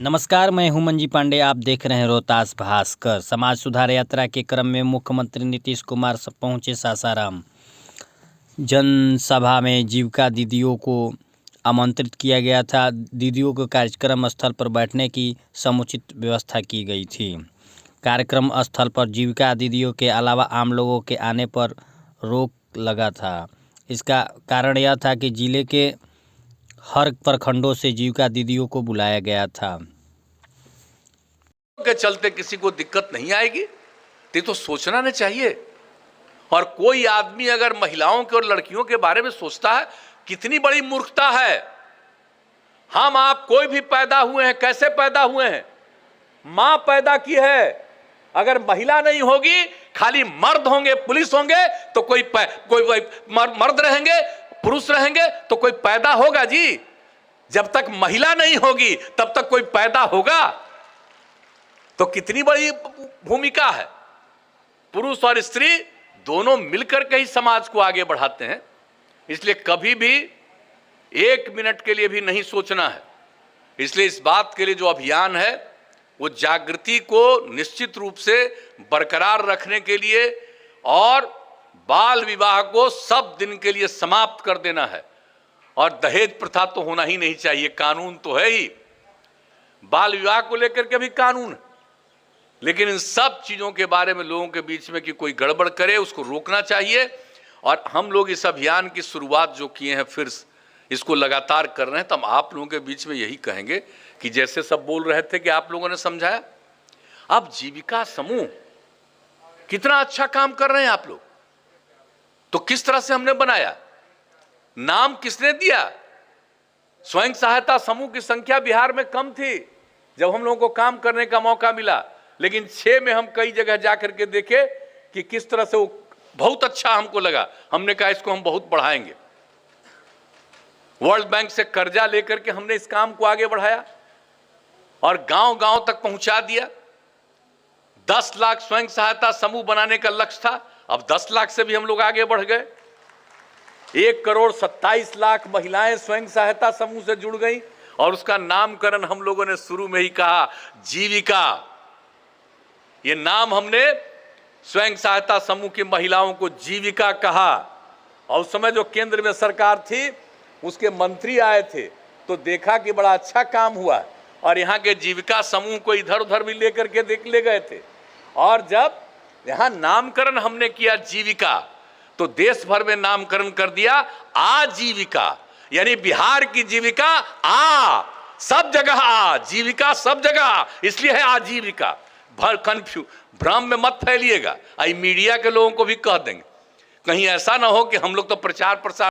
नमस्कार, मैं हूं मंजी पांडे। आप देख रहे हैं रोहतास भास्कर। समाज सुधार यात्रा के क्रम में मुख्यमंत्री नीतीश कुमार पहुंचे सासाराम। जनसभा में जीविका दीदियों को आमंत्रित किया गया था। दीदियों को कार्यक्रम स्थल पर बैठने की समुचित व्यवस्था की गई थी। कार्यक्रम स्थल पर जीविका दीदियों के अलावा आम लोगों के आने पर रोक लगा था। इसका कारण यह था कि जिले के हर प्रखंडों से जीविका दीदियों को बुलाया गया था। के चलते किसी को दिक्कत नहीं आएगी, तो सोचना नहीं चाहिए। और कोई आदमी अगर महिलाओं के और लड़कियों के बारे में सोचता है, कितनी बड़ी मूर्खता है। हम आप कोई भी पैदा हुए हैं, कैसे पैदा हुए हैं? मां पैदा की है। अगर महिला नहीं होगी, खाली मर्द होंगे, पुलिस होंगे, तो कोई मर्द रहेंगे, पुरुष रहेंगे, तो कोई पैदा होगा जी। जब तक महिला नहीं होगी तब तक कोई पैदा होगा। तो कितनी बड़ी भूमिका है। पुरुष और स्त्री दोनों मिलकर के ही समाज को आगे बढ़ाते हैं। इसलिए कभी भी एक मिनट के लिए भी नहीं सोचना है। इसलिए इस बात के लिए जो अभियान है, वो जागृति को निश्चित रूप से बरकरार रखने के लिए और बाल विवाह को सब दिन के लिए समाप्त कर देना है। और दहेज प्रथा तो होना ही नहीं चाहिए। कानून तो है ही, बाल विवाह को लेकर के भी कानून है, लेकिन इन सब चीजों के बारे में लोगों के बीच में कि कोई गड़बड़ करे, उसको रोकना चाहिए। और हम लोग इस अभियान की शुरुआत जो किए हैं, फिर इसको लगातार कर रहे हैं। तो हम आप लोगों के बीच में यही कहेंगे कि जैसे सब बोल रहे थे कि आप लोगों ने समझाया, अब जीविका समूह कितना अच्छा काम कर रहे हैं आप लोग। तो किस तरह से हमने बनाया, नाम किसने दिया? स्वयं सहायता समूह की संख्या बिहार में कम थी जब हम लोगों को काम करने का मौका मिला, लेकिन 6 में हम कई जगह जाकर के देखे कि किस तरह से वो बहुत अच्छा हमको लगा। हमने कहा इसको हम बहुत बढ़ाएंगे। वर्ल्ड बैंक से कर्जा लेकर के हमने इस काम को आगे बढ़ाया और गांव-गांव तक पहुंचा दिया। 10 लाख स्वयं सहायता समूह बनाने का लक्ष्य था, अब 10 लाख से भी हम लोग आगे बढ़ गए। 1,27,00,000 महिलाएं स्वयं सहायता समूह से जुड़ गई और उसका नामकरण हम लोगों ने शुरू में ही कहा, जीविका। ये नाम हमने स्वयं सहायता समूह की महिलाओं को जीविका कहा। और उस समय जो केंद्र में सरकार थी, उसके मंत्री आए थे, तो देखा कि बड़ा अच्छा काम हुआ और यहाँ के जीविका समूह को इधर उधर भी लेकर के ले गए थे। और जब यहाँ नामकरण हमने किया जीविका, तो देश भर में नामकरण कर दिया आजीविका। यानी बिहार की जीविका आ, सब जगह आ, जीविका सब जगह, इसलिए है आजीविका। भ्रम में मत फैलिएगा। आई मीडिया के लोगों को भी कह देंगे, कहीं ऐसा ना हो कि हम लोग तो प्रचार प्रसार